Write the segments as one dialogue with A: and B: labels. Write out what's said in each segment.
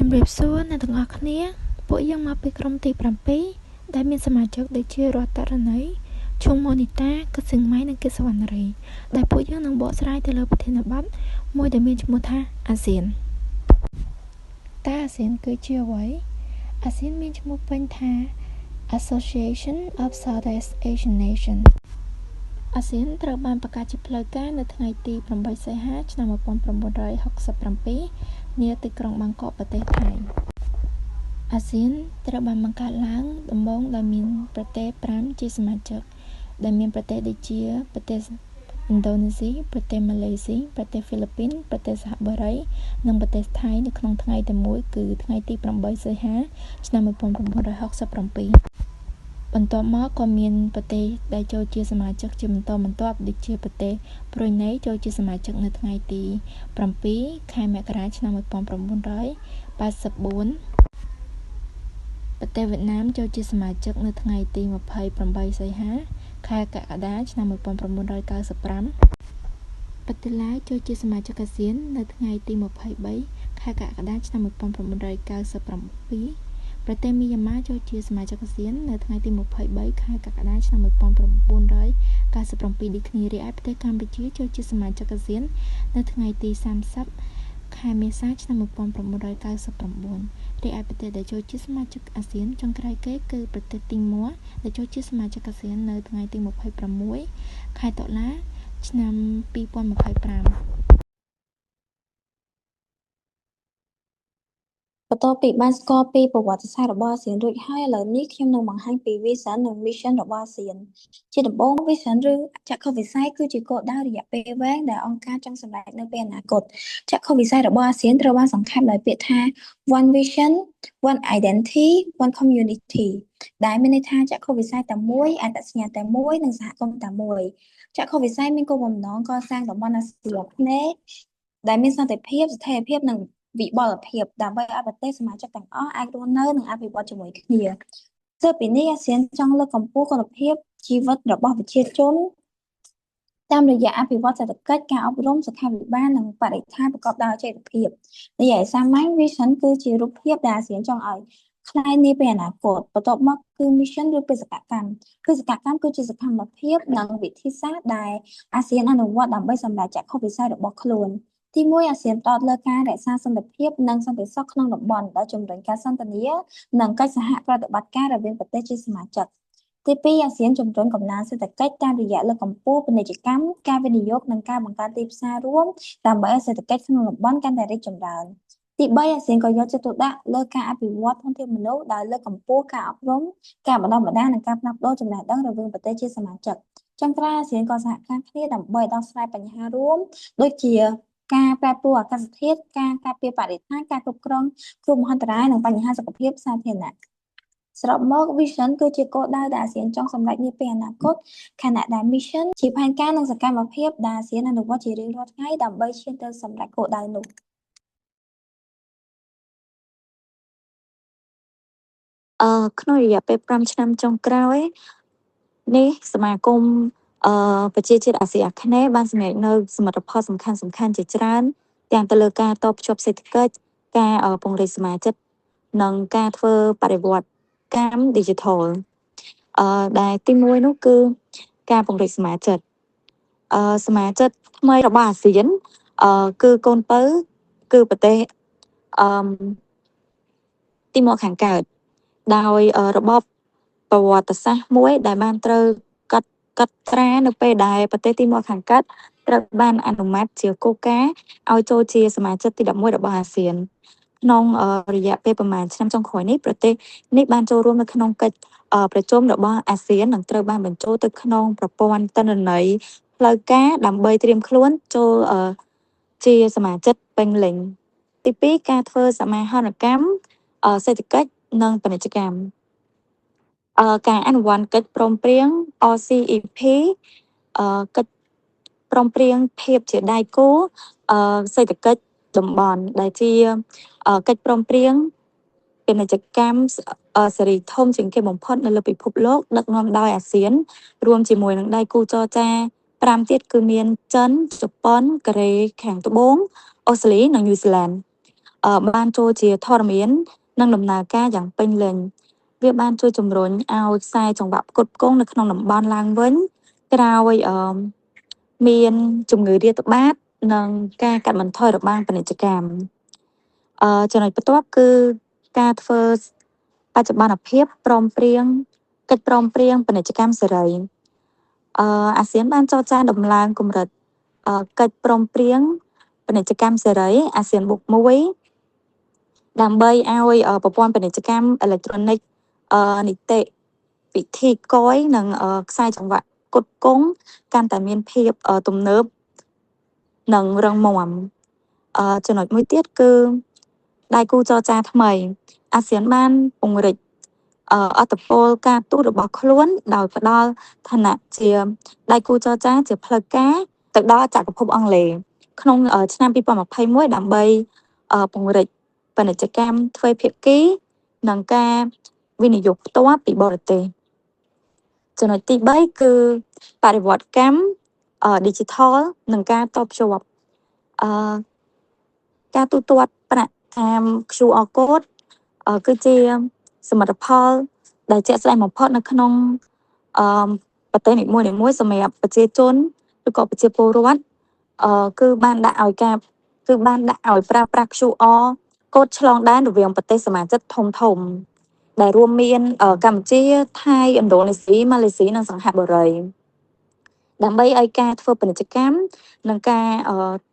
A: ជំរាបសួរអ្នកទាំងអស់គ្នាពួកយើងមកពីក្រុមទី7ដែលមានសមាជិកដូចជារដ្ឋករណីឈុំម៉ូនីតាកសិងម៉ៃនិងកេសវណ្ណរីដែលពួកយើងនឹងបកស្រាយទៅលើប្រធានបទមួយដែលមានឈ្មោះថាអាស៊ានតើអាស៊ានគឺជាអ្វីអាស៊ានមានឈ្មោះពេញថា Association of Southeast Asian Nations អាស៊ានត្រូវបានបង្កើតជាផ្លូវការនៅថ្ងៃទី8សីហាឆ្នាំ1967នាទីក្រុងបាងកកប្រទេសថៃអាស៊ានត្រូវបានបង្កើតឡើងដំបូងដោយមានប្រទេស5ជាសមាជិកដែលមានប្រទេសដូចជាប្រទេសឥណ្ឌូនេស៊ីប្រទេសម៉ាឡេស៊ីប្រទេសហ្វីលីពីនប្រទេសសហបូរីនិងប្រទេសថៃនៅក្នុងថ្ងៃតែមួយគឺថ្ងៃទី8សីហាឆ្នាំ1967បន្ទាប់មកក៏មានប្រទេសដែលចូលជាសមាជិកជាបន្តបន្ទាប់ដូចជាប្រទេសប្រ៊ុយណេចូលជាសមាជិកនៅថ្ងៃទី7ខែមករាឆ្នាំ1984ប្រទេសវៀតណាមចូលជាសមាជិកនៅថ្ងៃទី28សីហាខែកក្កដាឆ្នាំ1995ប្រទេសឡាវចូលជាសមាជិកអាស៊ាននៅថ្ងៃទី23ខែកក្កដាឆ្នាំ1997ប្រទេសមីយ៉ាន់ម៉ាចូលជាសមាជិកអាស៊ាននៅថ្ងៃទី23ខែកក្កដាឆ្នាំ1997ដូចគ្នារីឯប្រទេសកម្ពុជាចូលជាសមាជិកអាស៊ាននៅថ្ងៃទី30ខែមេសាឆ្នាំ1999រីឯប្រទេសដែលចូលជាសមាជិកអាស៊ានចុងក្រោយគេគឺប្រទេសទីម៉័រដែលចូលជាសមាជិកអាស៊ាននៅថ្ងៃទី26ខែតុលាឆ្នាំ2025
B: បន្ទាប់ពីបានស្គាល់ពីប្រវត្តិសាស្ត្ររបស់អាស៊ានរួចហើយឥឡូវនេះខ្ញុំនឹងបង្ហាញពី Vision និង Mission របស់អាស៊ានជាដំបូង Vision ឬចក្ខុវិស័យគឺជាគោលដៅរយៈពេលវែងដែលអង្គការចង់សម្រេចនៅពេលអនាគតចក្ខុវិស័យរបស់អាស៊ានត្រូវបានសង្ខេបដោយពាក្យថា One Vision One Identity One Community ដែលមានន័យថាចក្ខុវិស័យតែមួយអត្តសញ្ញាណតែមួយនិងសហគមន៍តែមួយចក្ខុវិស័យមានគោលបំណងកសាងតំបន់អាស៊ីអាគ្នេយ៍ដែលមានសន្តិភាពស្ថិរភាពនិងវិបលភាពដើម្បីឲ្យប្រទេសសមាជិកទាំងអស់អាចរស់នៅនិងអភិវឌ្ឍជាមួយគ្នាទើបពីនេះអាស៊ានចង់លើកកម្ពស់គុណភាពជីវិតរបស់ប្រជាជនតាមរយៈអភិវឌ្ឍសេដ្ឋកិច្ចការអប់រំសុខាភិបាលនិងបរិស្ថានប្រកបដោយចីរភាពនិយាយសាមញ្ញ Vision គឺជារូបភាពដែលអាស៊ានចង់ឲ្យខ្លាយនាពេលអនាគតបន្ទាប់មកគឺ Mission ឬបេសកកម្មគឺជាសកម្មភាពនិងវិធីសាស្ត្រដែលអាស៊ានអនុវត្តដើម្បីសម្រេចចក្ខុវិស័យរបស់ខ្លួនទី1អាស៊ានផ្ដោតលើការរក្សាសន្តិភាពនិងសន្តិសុខក្នុងតំបន់ដោយជំរុញការសន្ទនានិងកិច្ចសហប្រតិបត្តិការរវាងប្រទេសជាសមាជិកទី2អាស៊ានជំរុញកំណើនសេដ្ឋកិច្ចតាមរយៈលើកកម្ពស់ពាណិជ្ជកម្មការវិនិយោគនិងការបង្កើតទីផ្សាររួមដើម្បីឲ្យសេដ្ឋកិច្ចក្នុងតំបន់កាន់តែរីកចម្រើនទី3អាស៊ានក៏យកចិត្តទុកដាក់លើការអភិវឌ្ឍធនធានមនុស្សដោយលើកកម្ពស់ការអប់រំការបណ្ដុះបណ្ដាលនិងការផ្លាស់ប្ដូរចំណេះដឹងរវាងប្រទេសជាសមាជិកចុងក្រោយអាស៊ានក៏សហការគ្នាដើម្បីដោះស្រាយបញ្ហារួមដូចជាការប្រែប្រួលអាកាសធាតុការការពារបរិស្ថានការគ្រប់គ្រងគ្រោះមហន្តរាយនិងបញ្ហាសុខភាពសាធារណៈសរុបមក Vision គឺជាគោលដៅដែលអាស៊ានចង់សម្រេចនាពេលអនាគតខណៈដែល Mission ជាផែនការនិងសកម្មភាពដែលអាស៊ានអនុវត្តជារៀងរាល់ថ្ងៃដើម្បីឈានទៅសម្រេចគោលដៅនោះក្នុងរយៈពេល5ឆ្នាំចុងក្រោយនេះសមាគមប្រជាជាតិអាស៊ីអាគ្នេយ៍បានសម្រេចនៅសមិទ្ធផលសំខាន់ៗជាច្រើនទាំងទៅលើការតភ្ជាប់សេដ្ឋកិច្ចការពង្រីកសមាជិកនិងការធ្វើបដិវត្តកម្ម Digital ដែលទី1នោះគឺការពង្រីកសមាជិកសមាជិកថ្មីរបស់អាស៊ានគឺកូនពៅគឺប្រទេសទីមកខាងកើតដោយរបបប្រវត្តិសាស្ត្រមួយដែលបានត្រូវកត់ត្រានៅពេលដែលប្រទេសទីមកខាងកើតត្រូវបានអនុម័តជាគោលការណ៍ឲ្យចូលជាសមាជិកទី11របស់អាស៊ានក្នុងរយៈពេលប្រមាណឆ្នាំចុងក្រោយនេះប្រទេសនេះបានចូលរួមនៅក្នុងកិច្ចប្រជុំរបស់អាស៊ាននិងត្រូវបានបញ្ចូលទៅក្នុងប្រព័ន្ធទិន្នន័យផ្លូវការដើម្បីត្រៀមខ្លួនចូលជាសមាជិកពេញលេញទី2ការធ្វើសមាហរណកម្មសេដ្ឋកិច្ចនិងពាណិជ្ជកម្មការអនុវត្តកិច្ចព្រមព្រៀង RCEP កិច្ចព្រមព្រៀងភាពជាដៃគូសេដ្ឋកិច្ចតំបន់ដែលជាកិច្ចព្រមព្រៀងពាណិជ្ជកម្មសេរីធំជាងគេបំផុតនៅលើពិភពលោកដឹកនាំដោយអាស៊ានរួមជាមួយនឹងដៃគូចរចា5ទៀតគឺមានចិនជប៉ុនកូរ៉េខាងត្បូងអូស្ត្រាលីនិងញូហ្សេឡង់
C: បានចូលជាធរមាននិងដំណើរការយ៉ាងពេញលេញវាបានជួយជំរុញឲ្យខ្សែចង្វាក់ផ្គត់ផ្គង់នៅក្នុងតំបន់ឡើងវិញក្រោយមានជំងឺរាតត្បាតនិងការកាត់បន្ថយរបាំងពាណិជ្ជកម្មចំណុចបន្ទាប់គឺការធ្វើបច្ចុប្បន្នភាពព្រមព្រៀងកិច្ចព្រមព្រៀងពាណិជ្ជកម្មសេរីអាស៊ានបានចរចាដំឡើងកម្រិតកិច្ចព្រមព្រៀងពាណិជ្ជកម្មសេរីអាស៊ានបុក1ដើម្បីឲ្យប្រព័ន្ធពាណិជ្ជកម្មអេឡិចត្រូនិកនីតិវិធីគយនិងខ្សែចង្វាក់ផ្គត់ផ្គង់កាន់តែមានភាពទំនើបនិងរឹងមាំចំណុចមួយទៀតគឺដៃគូចរចាថ្មីអាស៊ានបានពង្រីកអត្តពលការទូតរបស់ខ្លួនដោយផ្ដល់ឋានៈជាដៃគូចរចាជាផ្លូវការទៅដល់ចក្រភពអង់គ្លេសក្នុងឆ្នាំ2021ដើម្បីពង្រីកពាណិជ្ជកម្មទ្វេភាគីនិងការវិនិយោគផ្ទាល់ពីបរទេសចំណុចទី3គឺបរិវត្តកម្មdigital និងការតភ្ជាប់ការទូទាត់ប្រាក់តាម QR code គឺជាសមិទ្ធផលដែលជាក់ស្ដែងបំផុតនៅក្នុងប្រទេសនីមួយៗសម្រាប់ប្រជាជនឬក៏ប្រជាពលរដ្ឋគឺបានដាក់ឲ្យប្រើប្រាស់ QR code ឆ្លងដែនរវាងប្រទេសសមាជិកធំដែលរួមមានកម្ពុជាថៃឥណ្ឌូនេស៊ីម៉ាឡេស៊ីនិងសិង្ហបុរីដើម្បីឲ្យការធ្វើពាណិជ្ជកម្មនិងការ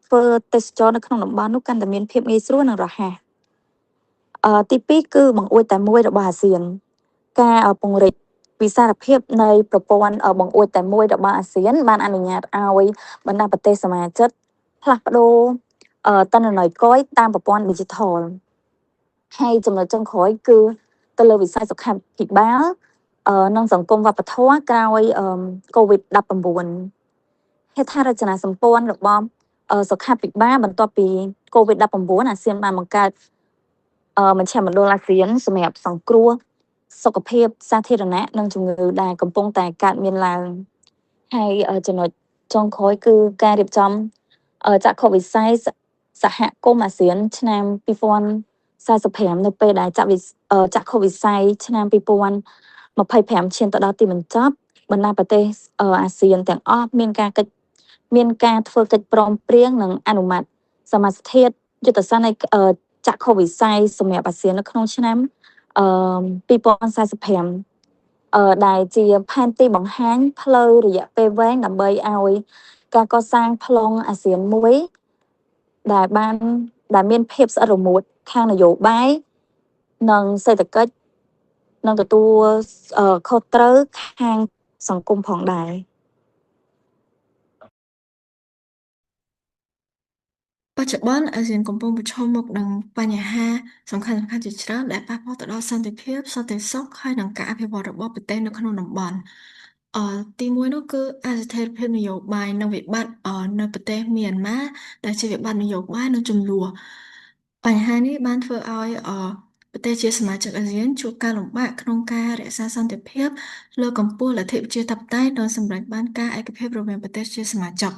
C: ធ្វើទេសចរនៅក្នុងតំបន់នោះកាន់តែមានភាពងាយស្រួលនិងរហ័សទី2គឺបង្អួចតែមួយរបស់អាស៊ានការពង្រីកវិសារភាពនៃប្រព័ន្ធបង្អួចតែមួយរបស់អាស៊ានបានអនុញ្ញាតឲ្យបណ្ដាប្រទេសសមាជិកផ្លាស់ប្ដូរទិន្នន័យគយតាមប្រព័ន្ធ Digital ហើយចំណុចចុងក្រោយគឺទៅលើវិស័យសុខាភិបាលនិងសង្គមវប្បធម៌ក្រោយ COVID-19 ហេដ្ឋារចនាសម្ព័ន្ធរបស់សុខាភិបាលបន្ទាប់ពី COVID-19 អាស៊ានបានបង្កើតមជ្ឈមណ្ឌលអាស៊ានសម្រាប់សង្គ្រោះសុខភាពសាធារណៈនិងជំងឺដែលកំពុងតែកើតមានឡើងហើយចំណុចចុងក្រោយគឺការរៀបចំចក្ខុវិស័យសហគមន៍អាស៊ានឆ្នាំ2045នៅពេលដែលចក្ខុវិស័យឆ្នាំ2025ឈានទៅដល់ទីបញ្ចប់បណ្ដាប្រទេសអាស៊ានទាំងអស់មានការធ្វើកិច្ចព្រមព្រៀងនិងអនុម័តសមាសធាតុយុទ្ធសាស្ត្រនៃចក្ខុវិស័យសម្រាប់អាស៊ាននៅក្នុងឆ្នាំ2045ដែលជាផែនទីបង្ហាញផ្លូវរយៈពេលវែងដើម្បីឲ្យការកសាងប្លង់អាស៊ានមួយដែលមានភាពស្អិតរមួតខាងនយោបាយនិងសេដ្ឋកិច្ចនិងទទួលខុសត្រូវខាងសង្គមផងដែរប
A: ច្ចុប្បន្នអាស៊ានកំពុងប្រឈមមុខនឹងបញ្ហាសំខាន់ៗជាច្រើនដែលប៉ះពាល់ទៅដល់សន្តិភាពសន្តិសុខហើយនិងការអភិវឌ្ឍរបស់ប្រទេសនៅក្នុងតំបន់ទីមួយនោះគឺអស្ថិរភាពនយោបាយនិងវិបត្តិនៅប្រទេសមីយ៉ាន់ម៉ាដែលជាវិបត្តិនយោបាយនិងចំនួនបញ្ហានេះបានធ្វើឲ្យប្រទេសជាសមាជិកអាស៊ានជួបការលំបាកក្នុងការរក្សាសន្តិភាពលើកកម្ពស់លទ្ធិប្រជាធិបតេយ្យនិងសម្រេចបានការឯកភាពរវាងប្រទេសជាសមាជិក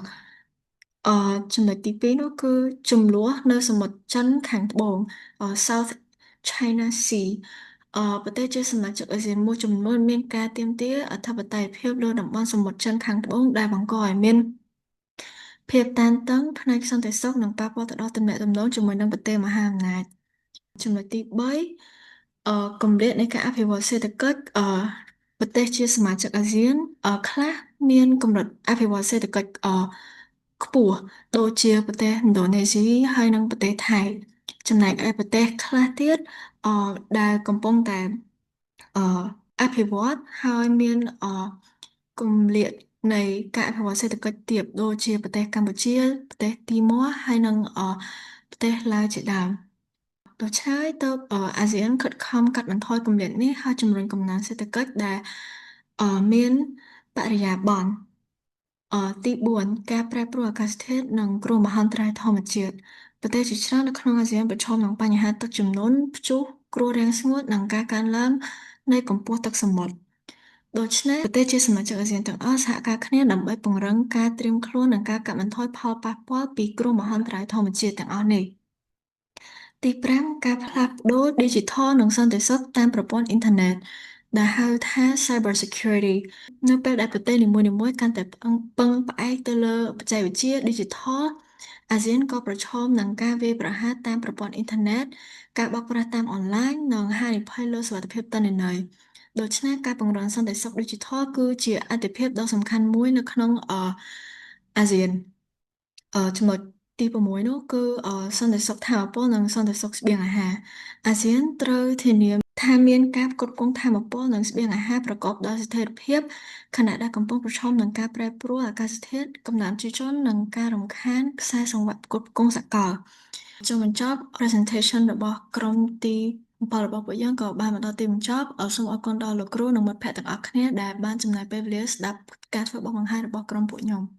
A: ចំណុចទី2នោះគឺចំនួននៅសមុទ្រចិនខាងត្បូងSouth China Sea ប្រទេសជាសមាជិកអាស៊ានមួយចំនួនមានការទាមទារអធិបតេយ្យភាពលើតំបន់សមុទ្រចិនខាងត្បូងដែលបង្កឲ្យមានភាពតានតឹងផ្នែកសន្តិសុខនិងប៉ះពាល់ទៅដល់ទំនាក់ទំនងជាមួយនឹងប្រទេសមហាអំណាចចំណុចទី3គម្លាតនៃការអភិវឌ្ឍសេដ្ឋកិច្ចប្រទេសជាសមាជិកអាស៊ានខ្លះមានកម្រិតអភិវឌ្ឍសេដ្ឋកិច្ចខ្ពស់ដូចជាប្រទេសឥណ្ឌូនេស៊ីហើយនិងប្រទេសថៃចំណែកឯប្រទេសខ្លះទៀតដែលកំពុងតែអភិវឌ្ឍហើយមានគម្លាតនៃការអភិវឌ្ឍសេដ្ឋកិច្ចទាបដូចជាប្រទេសកម្ពុជាប្រទេសទីម៉័រហើយនិងប្រទេសឡាវជាដើមដូច្នេះទើបអាស៊ានខិតខំកាត់បន្ថយគម្លាតនេះហើយជំរុញកំណើនសេដ្ឋកិច្ចដែលមានបរិយាបន្នទី4ការប្រែប្រួលអាកាសធាតុនិងគ្រោះមហន្តរាយធម្មជាតិប្រទេសជាច្រើននៅក្នុងអាស៊ានប្រឈមនឹងបញ្ហាទឹកជំនន់ព្យុះគ្រោះរាំងស្ងួតនិងការកើនឡើងនៃកម្ពស់ទឹកសមុទ្រដូច្នេះប្រទេសជាសមាជិកអាស៊ានទាំងអស់សហការគ្នាដើម្បីពង្រឹងការត្រៀមខ្លួននិងការកាត់បន្ថយផលប៉ះពាល់ពីគ្រោះមហន្តរាយធម្មជាតិទាំងអស់នេះ ទី5 ការផ្លាស់ប្ដូរឌីជីថលនិងសន្តិសុខតាមប្រព័ន្ធអ៊ីនធឺណិតដែលហៅថា Cyber Security នៅពេលដែលប្រទេសនីមួយៗកាន់តែពឹងផ្អែកទៅលើបច្ចេកវិទ្យាឌីជីថល អាស៊ានក៏ប្រឈមនឹងការវាយប្រហារតាមប្រព័ន្ធអ៊ីនធឺណិត ការបោកប្រាស់តាមអនឡាញ និងហានិភ័យលើសុវត្ថិភាពទិន្នន័យ ដូច្នេះការពង្រឹងសន្តិសុខឌីជីថលគឺជាអាទិភាពដ៏សំខាន់មួយនៅក្នុងអាស៊ានចំណុចទី6នោះគឺសន្តិសុខថាមពលនិងសន្តិសុខស្បៀងអាហារអាស៊ានត្រូវធានាថាមានការផ្គត់ផ្គង់ថាមពលនិងស្បៀងអាហារប្រកបដោយស្ថិរភាពខណៈដែលកំពុងប្រឈមនឹងការប្រែប្រួលអាកាសធាតុកំណើនជីជននិងការរំខានខ្សែសង្វាក់ផ្គត់ផ្គង់សកលចុងបញ្ចប់ presentation របស់ក្រុមទី7របស់ពួកយើងក៏បានមកដល់ទីបញ្ចប់សូមអរគុណដល់លោកគ្រូនិងមិត្តភ័ក្តិទាំងអស់គ្នាដែលបានចំណាយពេលវេលាស្ដាប់ការធ្វើបទបង្ហាញរបស់ក្រុមពួកខ្ញុំ